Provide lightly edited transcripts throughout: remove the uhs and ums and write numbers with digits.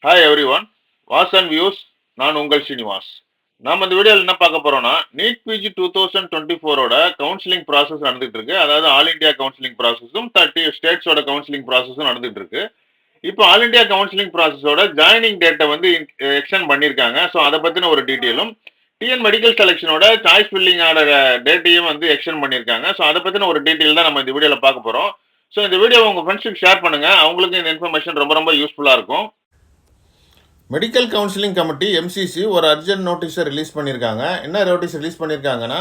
Hi every one. Was and views. நான் உங்கள் ஸ்ரீனிவாஸ். நாம இந்த வீடியோவில் என்ன பார்க்க போறோம்னா, நீட் பிஜி 2024ஓட கவுன்சிலிங் ப்ராசஸ் நடந்துட்டு இருக்கு. அதாவது ஆல் இந்தியா கவுன்சிலிங் ப்ராசஸும் 30 ஸ்டேட்ஸோட கவுன்சிலிங் ப்ராசஸும் நடந்துட்டு இருக்கு. இப்போ ஆல் இந்தியா கவுன்சிலிங் ப்ராசஸோட ஜாயினிங் டேட்டை வந்து எக்ஸ்டெண்ட் பண்ணியிருக்காங்க. ஸோ அதை பற்றின ஒரு டீட்டெயிலும், டிஎன் மெடிக்கல் செலெக்ஷனோட சாய்ஸ் ஃபில்லிங்கோட டேட்டையும் வந்து எக்ஸ்டெண்ட் பண்ணியிருக்காங்க. ஸோ அதை பற்றின ஒரு டீட்டெயில் தான் நம்ம இந்த வீடியோவில் பார்க்க போகிறோம். ஸோ இந்த வீடியோ உங்கள் ஃப்ரெண்ட்ஸுக்கு ஷேர் பண்ணுங்க. அவங்களுக்கும் இந்த இன்ஃபர்மேஷன் ரொம்ப ரொம்ப யூஸ்ஃபுல்லாக இருக்கும். மெடிக்கல் கவுன்சிலிங் கமிட்டி எம்சிசி ஒரு அர்ஜென்ட் நோட்டீஸை ரிலீஸ் பண்ணியிருக்காங்க. என்ன நோட்டீஸ் ரிலீஸ் பண்ணியிருக்காங்கன்னா,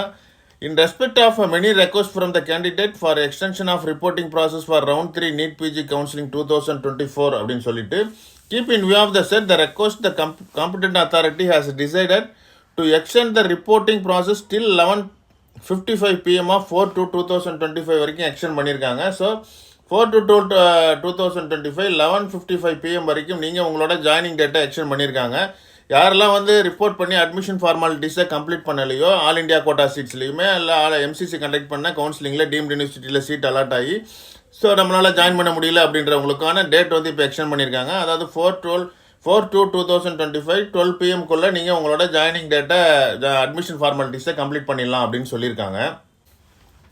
in respect of many request from the candidate for extension of reporting process for round 3 NEET PG counselling 2024 அப்படின்னு சொல்லிட்டு, keep in view of the set the request the competent authority has decided to extend the reporting process till 11:55 PM of 4/2/2025 வரைக்கும் extend பண்ணியிருக்காங்க. So 4/2/2025 11:55 PM வரைக்கும் நீங்கள் உங்களோட joining டேட்டை extend பண்ணியிருக்காங்க. யாரெல்லாம் வந்து ரிப்போர்ட் பண்ணி அட்மிஷன் ஃபார்மாலிட்டிஸை கம்ப்ளீட் பண்ணலையோ, ஆல் இண்டியா கோட்டா சீட்ஸ்லையுமே இல்லை எம்சிசி கண்டக்ட் பண்ண கவுன்சிலிங்கில் டீம்டு யூனிவர்சிட்டியில் சீட் அலாட் ஆகி ஸோ நம்மளால் ஜாயின் பண்ண முடியல அப்படின்றவங்களுக்கான டேட் வந்து இப்போ எக்ஸ்டெண்ட் பண்ணியிருக்காங்க. அதாவது 4/2/2025 12 PM நீங்கள் உங்களோட ஜாயினிங் டேட்டை அட்மிஷன் ஃபார்மாலிட்டிஸை கம்ப்ளீட் பண்ணிடலாம் அப்படின்னு சொல்லியிருக்காங்க.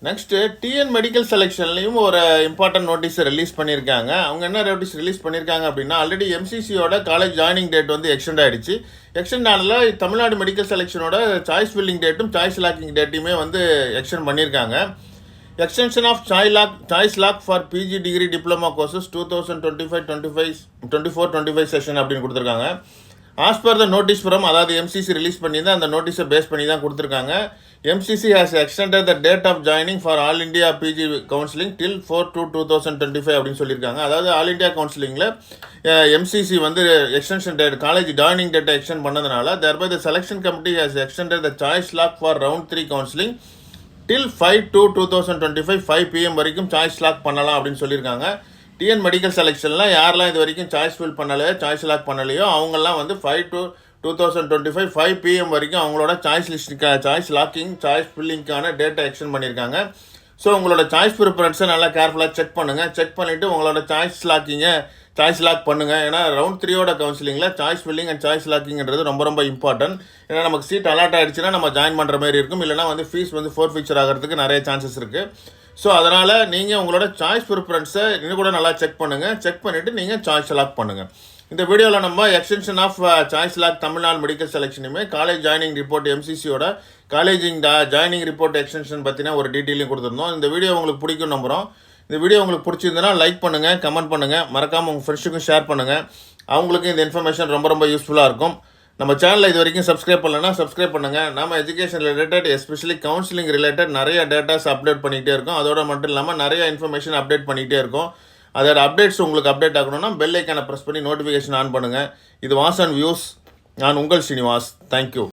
நெக்ஸ்ட்டு டிஎன் மெடிக்கல் செலெக்ஷன்லையும் ஒரு இம்பார்ட்டன்ட் நோட்டீஸை ரிலீஸ் பண்ணியிருக்காங்க. அவங்க என்ன நோட்டீஸ் ரிலீஸ் பண்ணியிருக்காங்க அப்படின்னா, ஆல்ரெடி எம்சிசியோட காலேஜ் ஜாயினிங் டேட் வந்து எக்ஸ்டெண்ட் ஆகிடுச்சு. எக்ஸ்டெண்ட் ஆனதில் தமிழ்நாடு மெடிக்கல் செலெக்ஷனோட சாய்ஸ் ஃபில்லிங் டேட்டும் சாய்ஸ் லாக்கிங் டேட்டையுமே வந்து எக்ஸ்டெண்ட் பண்ணியிருக்காங்க. Extension of choice lock for PG degree diploma courses 2024-25 session அப்படின்னு கொடுத்துருக்காங்க. As per the notice from, அதாவது எம்சிசி ரிலீஸ் பண்ணியிருந்தால் அந்த நோட்டீஸை பேஸ் பண்ணி தான் கொடுத்துருக்காங்க. MCC has extended the date of joining for all India PG counselling till 4/2/2025 அப்படின்னு சொல்லியிருக்காங்க. அதாவது ஆல் இண்டியா கவுன்சிலிங்கில் எம்சிசி வந்து எக்ஸ்டென்ஷன் டேட் காலேஜ் ஜாயினிங் டேட்டை எக்ஸ்டெண்ட் பண்ணதுனால thereby the selection committee has extended the choice lock for round 3 counselling till 5/2/2025 5 PM வரைக்கும் choice lock பண்ணலாம் அப்படின்னு சொல்லியிருக்காங்க. டிஎன் மெடிக்கல் செலெக்ஷனில் யாரெல்லாம் இது வரைக்கும் சாய்ஸ் ஃபில் பண்ணலையோ, சாய்ஸ் லாக் பண்ணலையோ அவங்கெல்லாம் வந்து 5/2/2025 5 PM வரைக்கும் அவங்களோட சாய்ஸ் லாக்கிங் சாய்ஸ் ஃபில்லிங்கான டேட்டை எக்ஸ்டெண்ட் பண்ணியிருக்காங்க. ஸோ உங்களோட சாய்ஸ் ப்ரிஃபரன்ஸை நல்லா கேர்ஃபுல்லாக செக் பண்ணுங்கள். செக் பண்ணிவிட்டு உங்களோட சாய்ஸ் லாக் பண்ணுங்கள். ஏன்னா ரவுண்ட் 3ஓட கவுன்சிலிங்கில் சாய்ஸ் ஃபில்லிங் அண்ட் சாய்ஸ் லாக்கிங்கிறது ரொம்ப ரொம்ப இம்பார்ட்டன்ட். ஏன்னா நமக்கு சீட் அலாட் ஆகிடுச்சுன்னா நம்ம ஜாயின் பண்ணுற மாதிரி இருக்கும். இல்லைனா வந்து ஃபீஸ் வந்து ஃபோர்ஃபீச்சர் ஆகிறதுக்கு நிறைய சான்சஸ் இருக்குது. ஸோ அதனால் நீங்கள் உங்களோட சாய்ஸ் ப்ரிஃபரன்ஸை இன்னும் கூட நல்லா செக் பண்ணுங்கள். செக் பண்ணிவிட்டு நீங்கள் சாய்ஸ் லாக் பண்ணுங்கள். இந்த வீடியோவில் நம்ம extension of choice lock Tamil Nadu medical செலெக்ஷனுமே காலேஜ் ஜாயினிங் ரிப்போர்ட் எம்சிசியோட காலேஜிங் ஜாயினிங் ரிப்போர்ட் எக்ஸ்டென்ஷன் பற்றின ஒரு டீட்டெயிலையும் கொடுத்துருந்தோம். இந்த வீடியோ உங்களுக்கு பிடிக்கும் நம்புகிறோம். இந்த வீடியோ உங்களுக்கு பிடிச்சிருந்தனா லைக் பண்ணுங்கள், கமெண்ட் பண்ணுங்கள், மறக்காமல் உங்கள் ஃப்ரெண்ட்ஸுக்கும் ஷேர் பண்ணுங்கள். அவங்களுக்கும் இந்த இன்ஃபர்மேஷன் ரொம்ப ரொம்ப யூஸ்ஃபுல்லாக இருக்கும். நம்ம சேனலில் இது வரைக்கும் சப்ஸ்கிரைப் பண்ணலன்னா சப்ஸ்கிரைப் பண்ணுங்கள். நம்ம education related especially counselling related நிறைய டேட்டாஸ் அப்டேட் பண்ணிகிட்டே இருக்கோம். அதோட மட்டும் இல்லாமல் நிறைய இன்ஃபர்மேஷன் அப்டேட் பண்ணிகிட்டே இருக்கோம். அதோட அப்டேட்ஸ் உங்களுக்கு அப்டேட் ஆகணும்னா பெல் ஐக்கானை ப்ரெஸ் பண்ணி நோட்டிஃபிகேஷன் ஆன் பண்ணுங்கள். இது வாஸ் அண்ட் வியூஸ். நான் உங்கள் ஸ்ரீனிவாஸ். தேங்க்யூ.